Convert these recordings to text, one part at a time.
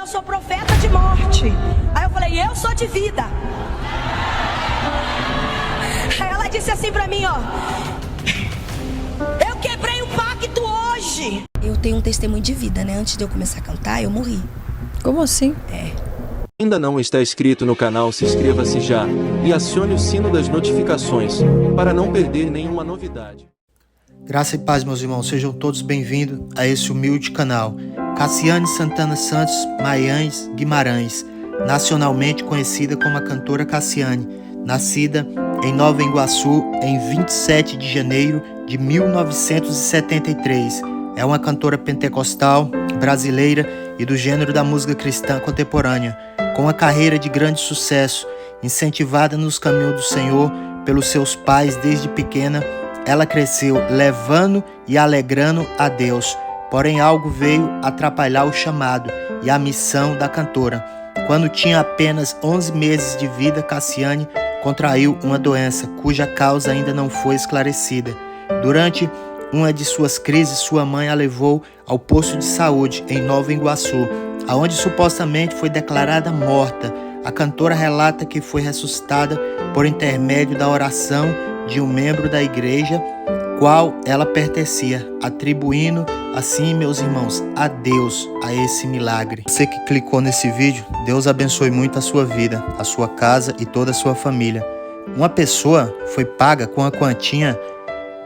eu sou profeta de morte. Aí eu falei, eu sou de vida. Aí ela disse assim pra mim, ó, eu quebrei um pacto hoje. Eu tenho um testemunho de vida, né? Antes de eu começar a cantar, eu morri. Como assim? Ainda não está inscrito no canal, se inscreva-se já e acione o sino das notificações para não perder nenhuma novidade. Graça e paz, meus irmãos, sejam todos bem-vindos a esse humilde canal. Cassiane Santana Santos Maiães Guimarães, nacionalmente conhecida como a cantora Cassiane, nascida em Nova Iguaçu em 27 de janeiro de 1973. É uma cantora pentecostal, brasileira e do gênero da música cristã contemporânea, com uma carreira de grande sucesso, incentivada nos caminhos do Senhor pelos seus pais desde pequena. Ela cresceu levando e alegrando a Deus, porém algo veio atrapalhar o chamado e a missão da cantora. Quando tinha apenas 11 meses de vida, Cassiane contraiu uma doença cuja causa ainda não foi esclarecida. Durante uma de suas crises, sua mãe a levou ao posto de saúde em Nova Iguaçu, aonde supostamente foi declarada morta. A cantora relata que foi ressuscitada por intermédio da oração de um membro da igreja, qual ela pertencia, atribuindo assim, meus irmãos, a Deus a esse milagre. Você que clicou nesse vídeo, Deus abençoe muito a sua vida, a sua casa e toda a sua família. Uma pessoa foi paga com a quantia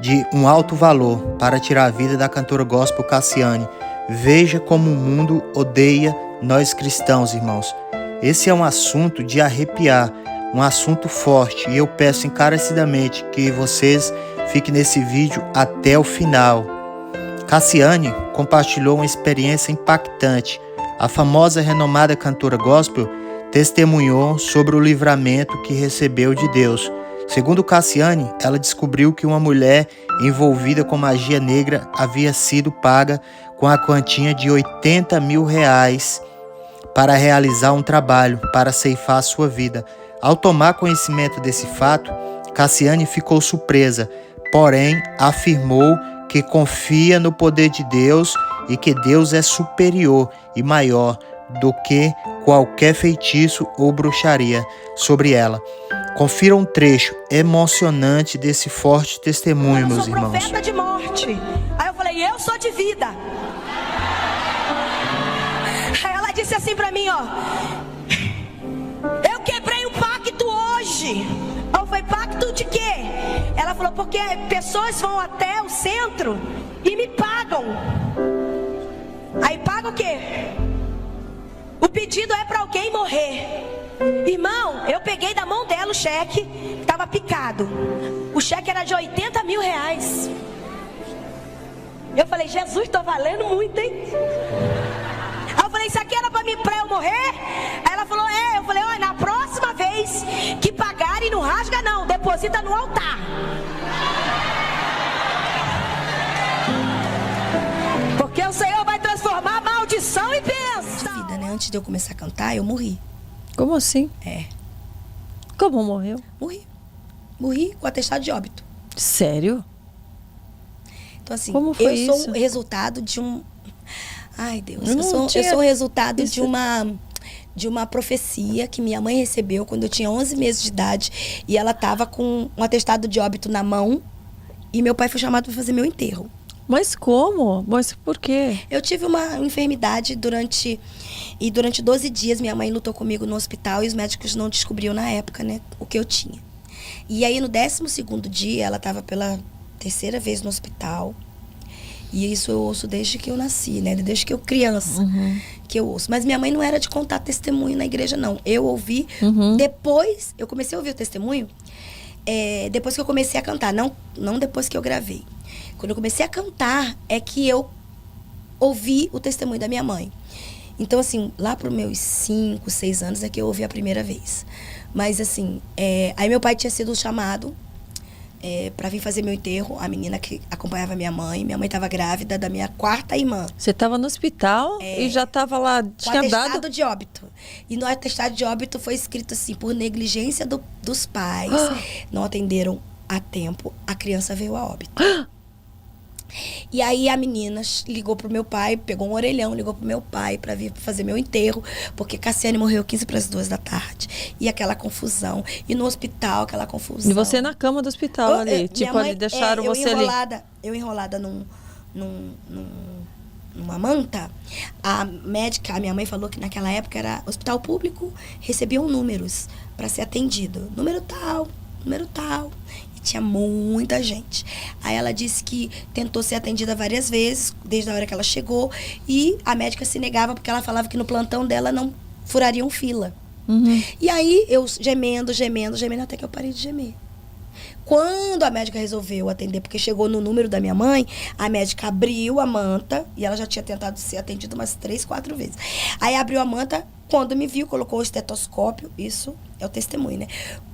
de um alto valor para tirar a vida da cantora gospel Cassiane. Veja como o mundo odeia nós cristãos, irmãos. Esse é um assunto de arrepiar, um assunto forte, e eu peço encarecidamente que vocês fiquem nesse vídeo até o final. Cassiane compartilhou uma experiência impactante. A famosa e renomada cantora gospel testemunhou sobre o livramento que recebeu de Deus. Segundo Cassiane, ela descobriu que uma mulher envolvida com magia negra havia sido paga com a quantia de R$80 mil para realizar um trabalho para ceifar a sua vida. Ao tomar conhecimento desse fato, Cassiane ficou surpresa, porém afirmou que confia no poder de Deus e que Deus é superior e maior do que qualquer feitiço ou bruxaria sobre ela. Confira um trecho emocionante desse forte testemunho, meus irmãos. Eu sou profeta de morte. Aí eu falei, eu sou de vida. Aí ela disse assim pra mim, ó, eu quebrei um pacto hoje. Eu falei, pacto de quê? Ela falou, porque pessoas vão até o centro e me pagam. Aí paga o quê? O pedido é pra alguém morrer. Irmão, eu peguei da mão dela o cheque, tava picado. O cheque era de R$80 mil. Eu falei, Jesus, tô valendo muito, hein? Aí eu falei, isso aqui era pra eu morrer? Aí ela falou, eu falei, olha, na próxima vez que pagarem, não rasga não, deposita no altar. Porque o Senhor vai transformar maldição em bênção. De vida, né? Antes de eu começar a cantar, eu morri. Como assim? Como morreu? Morri com atestado de óbito. Sério? Então assim, Como foi eu sou isso? o resultado de um... Ai, Deus, Eu eu sou o resultado isso. de uma profecia que minha mãe recebeu quando eu tinha 11 meses de idade. E ela tava com um atestado de óbito na mão. E meu pai foi chamado para fazer meu enterro. Mas como? Mas por quê? Eu tive uma enfermidade durante 12 dias minha mãe lutou comigo no hospital e os médicos não descobriam na época, né, o que eu tinha. E aí no 12º dia ela estava pela terceira vez no hospital. E isso eu ouço desde que eu nasci, né, desde que eu criança, que eu ouço. Mas minha mãe não era de contar testemunho na igreja, não. Eu ouvi, depois, eu comecei a ouvir o testemunho, depois que eu comecei a cantar, não depois que eu gravei. Quando eu comecei a cantar, é que eu ouvi o testemunho da minha mãe. Então, assim, lá para os meus 5, 6 anos é que eu ouvi a primeira vez. Mas, assim, aí meu pai tinha sido chamado para vir fazer meu enterro. A menina que acompanhava minha mãe estava grávida da minha 4ª irmã. Você estava no hospital e já estava lá, tinha atestado dado... de óbito. E no atestado de óbito foi escrito assim, por negligência dos pais, não atenderam a tempo, a criança veio a óbito. E aí a menina ligou pro meu pai, pegou um orelhão, ligou pro meu pai pra vir fazer meu enterro, porque Cassiane morreu 15 para as 2 da tarde. E aquela confusão. E no hospital, aquela confusão. E você na cama do hospital ali. Tipo, ali deixaram você ali. Eu enrolada numa manta. A médica, a minha mãe falou que naquela época era hospital público, recebiam números para ser atendido. Número tal. E tinha muita gente. Aí ela disse que tentou ser atendida várias vezes, desde a hora que ela chegou, e a médica se negava porque ela falava que no plantão dela não furariam fila. Uhum. E aí eu gemendo, até que eu parei de gemer. Quando a médica resolveu atender, porque chegou no número da minha mãe, a médica abriu a manta, e ela já tinha tentado ser atendida umas 3, 4 vezes. Aí abriu a manta, quando me viu, colocou o estetoscópio, isso é o testemunho, né?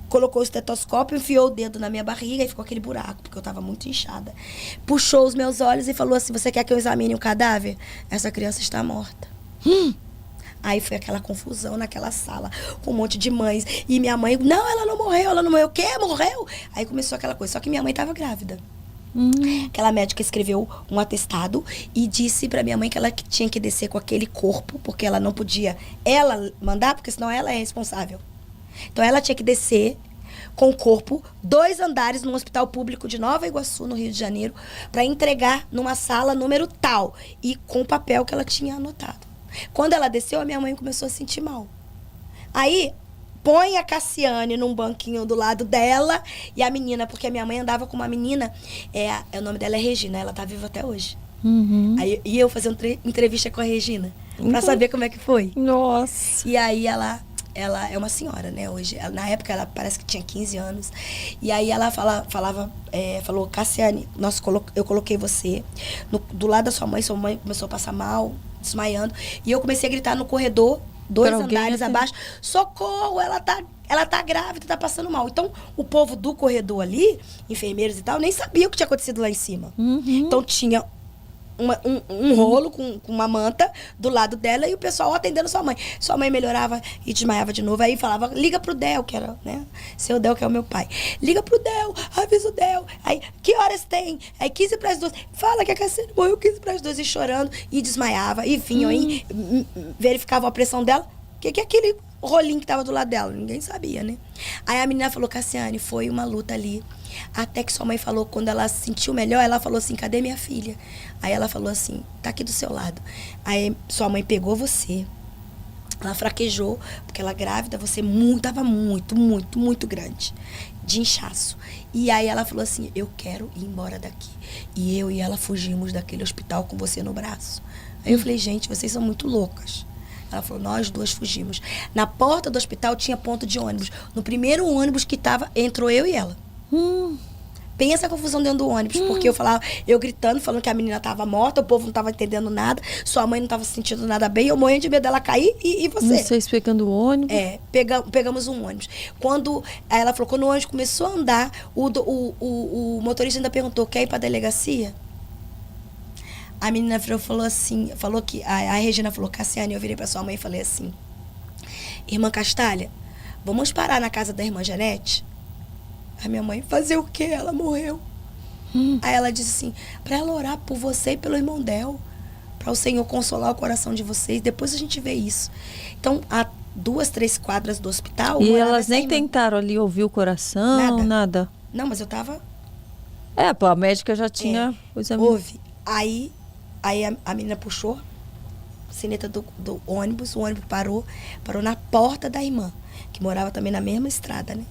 Colocou o estetoscópio, enfiou o dedo na minha barriga e ficou aquele buraco, porque eu tava muito inchada. Puxou os meus olhos e falou assim, você quer que eu examine o cadáver? Essa criança está morta. Aí foi aquela confusão naquela sala, com um monte de mães. E minha mãe, não, ela não morreu. O quê? Morreu? Aí começou aquela coisa, só que minha mãe estava grávida. Aquela médica escreveu um atestado e disse pra minha mãe que ela tinha que descer com aquele corpo, porque ela não podia mandar, porque senão ela é responsável. Então ela tinha que descer com o corpo 2 andares num hospital público de Nova Iguaçu, no Rio de Janeiro, para entregar numa sala número tal e com o papel que ela tinha anotado. Quando ela desceu, a minha mãe começou a sentir mal. Aí, põe a Cassiane num banquinho do lado dela e a menina, porque a minha mãe andava com uma menina, o nome dela é Regina, ela tá viva até hoje. Uhum. Aí ia eu fazer uma entrevista com a Regina, pra saber como é que foi. Nossa. E aí ela é uma senhora, né, hoje. Na época ela parece que tinha 15 anos. E aí ela falou, Cassiane, eu coloquei você do lado da sua mãe começou a passar mal, desmaiando. E eu comecei a gritar no corredor, 2 andares abaixo, socorro, ela tá grávida, tá passando mal. Então, o povo do corredor ali, enfermeiros e tal, nem sabia o que tinha acontecido lá em cima. Uhum. Então, tinha um rolo com uma manta do lado dela e o pessoal atendendo sua mãe. Sua mãe melhorava e desmaiava de novo. Aí falava, liga pro Del, que era, né? Seu Del, que é o meu pai. Liga pro Del, avisa o Del. Aí, que horas tem? Aí, 15 para as 2. Fala que a Cassiane morreu 15 para as 2 e chorando e desmaiava. E vinham aí, verificavam a pressão dela. O que é aquele rolinho que tava do lado dela? Ninguém sabia, né? Aí a menina falou, Cassiane, foi uma luta ali. Até que sua mãe falou, quando ela se sentiu melhor, ela falou assim, cadê minha filha? Aí ela falou assim, tá aqui do seu lado. Aí sua mãe pegou você, ela fraquejou, porque ela grávida, você tava muito grande, de inchaço. E aí ela falou assim, eu quero ir embora daqui. E eu e ela fugimos daquele hospital com você no braço. Aí eu falei, gente, vocês são muito loucas. Ela falou, nós 2 fugimos. Na porta do hospital tinha ponto de ônibus. No primeiro ônibus que tava, entrou eu e ela. Pensa a confusão dentro do ônibus, porque eu gritando, falando que a menina tava morta, o povo não tava entendendo nada, sua mãe não tava sentindo nada bem, eu morrendo de medo dela cair e você. Vocês pegando o ônibus? Pegamos um ônibus. Aí ela falou, quando o ônibus começou a andar, o motorista ainda perguntou, quer ir pra delegacia? A menina falou assim, a Regina falou, Cassiane, eu virei pra sua mãe e falei assim, irmã Castalha, vamos parar na casa da irmã Janete? A minha mãe, fazer o quê? Ela morreu. Aí ela disse assim, pra ela orar por você e pelo irmão Del, pra o Senhor consolar o coração de vocês, depois a gente vê isso. Então, a 2, 3 quadras do hospital... E elas nem tentaram ali ouvir o coração, nada? Não, mas eu tava... Pô, a médica já tinha... Houve. Aí a menina puxou a sineta do ônibus, o ônibus parou na porta da irmã, que morava também na mesma estrada, né?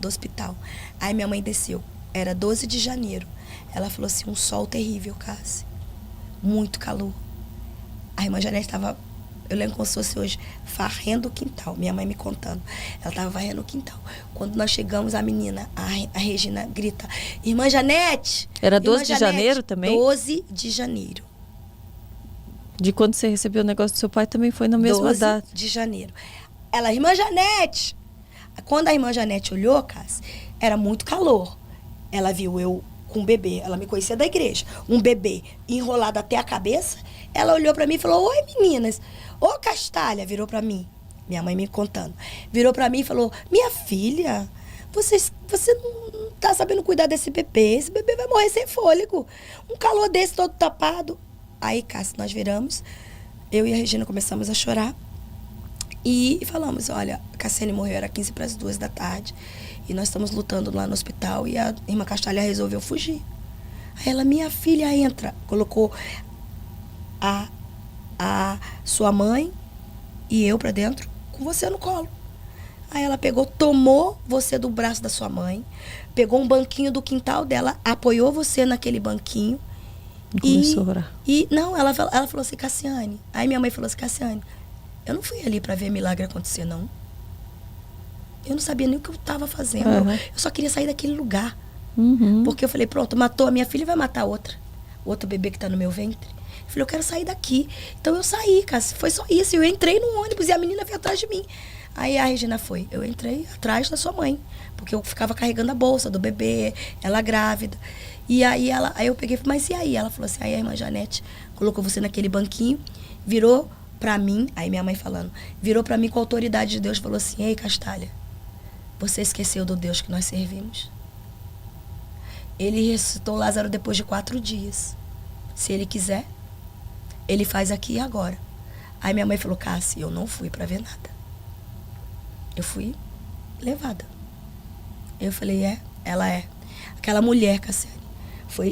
Do hospital. Aí minha mãe desceu. Era 12 de janeiro. Ela falou assim, um sol terrível, Cássia. Muito calor. A irmã Janete estava, eu lembro como se fosse hoje, varrendo o quintal. Minha mãe me contando. Ela estava varrendo o quintal. Quando nós chegamos, a menina, a Regina, grita, irmã Janete! Era 12 irmã de Janete, janeiro também? 12 de janeiro. De quando você recebeu o negócio do seu pai, também foi na mesma data? 12 de janeiro. Ela, irmã Janete! Quando a irmã Janete olhou, Cássia, era muito calor. Ela viu eu com um bebê, ela me conhecia da igreja, um bebê enrolado até a cabeça. Ela olhou pra mim e falou, oi meninas, ô Castalha, virou pra mim, minha mãe me contando, virou pra mim e falou, minha filha, você não tá sabendo cuidar desse bebê. Esse bebê vai morrer sem fôlego. Um calor desse todo tapado. Aí, Cássia, nós viramos. Eu e a Regina começamos a chorar. E falamos, olha, a Cassiane morreu, era 15 para as 2 da tarde. E nós estamos lutando lá no hospital. E a irmã Castalha resolveu fugir. Aí ela, minha filha, entra. Colocou a sua mãe e eu pra dentro, com você no colo. Aí ela pegou, tomou você do braço da sua mãe, pegou um banquinho do quintal dela, apoiou você naquele banquinho. Começou a orar. E não, ela falou assim, Cassiane. Aí minha mãe falou assim, Cassiane, eu não fui ali pra ver milagre acontecer, não. Eu não sabia nem o que eu tava fazendo. Uhum. Eu só queria sair daquele lugar. Uhum. Porque eu falei, pronto, matou a minha filha, vai matar outra. Outro bebê que tá no meu ventre. Eu falei, eu quero sair daqui. Então eu saí, Cássia. Foi só isso. Eu entrei no ônibus e a menina veio atrás de mim. Aí a Regina foi. Eu entrei atrás da sua mãe. Porque eu ficava carregando a bolsa do bebê, ela grávida. E aí eu peguei, mas e aí? Ela falou assim, aí a irmã Janete colocou você naquele banquinho, virou pra mim, aí minha mãe falando, virou pra mim com a autoridade de Deus, falou assim, ei, Castalha, você esqueceu do Deus que nós servimos? Ele ressuscitou Lázaro depois de 4 dias. Se ele quiser, ele faz aqui e agora. Aí minha mãe falou, Cássia, eu não fui pra ver nada. Eu fui levada. Eu falei, ela é. Aquela mulher, Cassiane,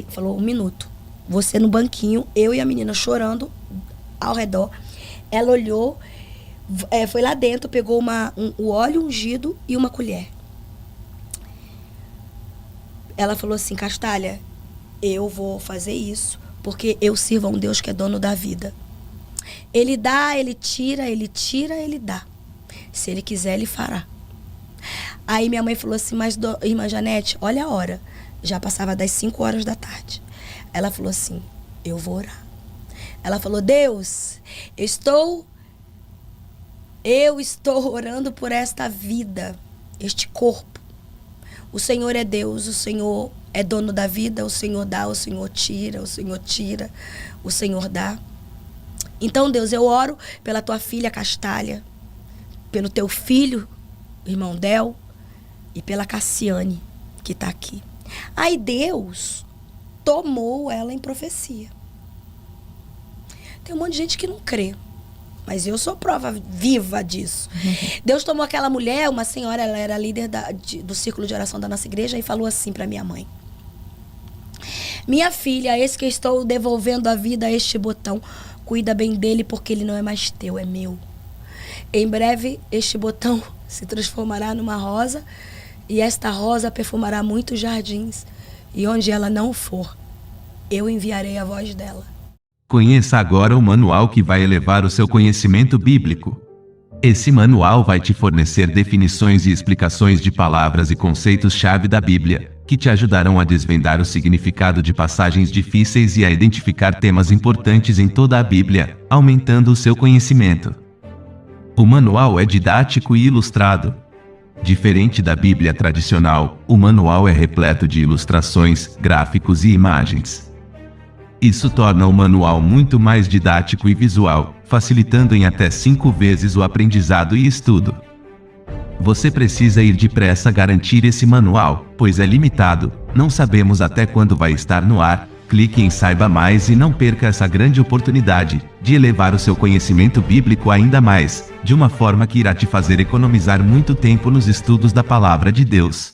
falou 1 minuto. Você no banquinho, eu e a menina chorando ao redor. Ela olhou, foi lá dentro, pegou o óleo ungido e uma colher. Ela falou assim, Castalha, eu vou fazer isso, porque eu sirvo a um Deus que é dono da vida. Ele dá, ele tira, ele dá. Se ele quiser, ele fará. Aí minha mãe falou assim, mas irmã Janete, olha a hora. Já passava das 5 horas da tarde. Ela falou assim, eu vou orar. Ela falou, Deus, eu estou orando por esta vida, este corpo. O Senhor é Deus, o Senhor é dono da vida, o Senhor dá, o Senhor tira, o Senhor dá. Então, Deus, eu oro pela tua filha Castalha, pelo teu filho, irmão Del, e pela Cassiane, que está aqui. Aí Deus tomou ela em profecia. Tem um monte de gente que não crê, mas eu sou prova viva disso. Deus tomou aquela mulher, uma senhora, ela era líder do círculo de oração da nossa igreja, e falou assim para minha mãe, minha filha, eis que estou devolvendo a vida a este botão, cuida bem dele porque ele não é mais teu, é meu. Em breve este botão se transformará numa rosa, e esta rosa perfumará muitos jardins, e onde ela não for, eu enviarei a voz dela. Conheça agora o manual que vai elevar o seu conhecimento bíblico. Esse manual vai te fornecer definições e explicações de palavras e conceitos-chave da Bíblia, que te ajudarão a desvendar o significado de passagens difíceis e a identificar temas importantes em toda a Bíblia, aumentando o seu conhecimento. O manual é didático e ilustrado. Diferente da Bíblia tradicional, o manual é repleto de ilustrações, gráficos e imagens. Isso torna o manual muito mais didático e visual, facilitando em até 5 vezes o aprendizado e estudo. Você precisa ir depressa garantir esse manual, pois é limitado, não sabemos até quando vai estar no ar. Clique em Saiba Mais e não perca essa grande oportunidade de elevar o seu conhecimento bíblico ainda mais, de uma forma que irá te fazer economizar muito tempo nos estudos da Palavra de Deus.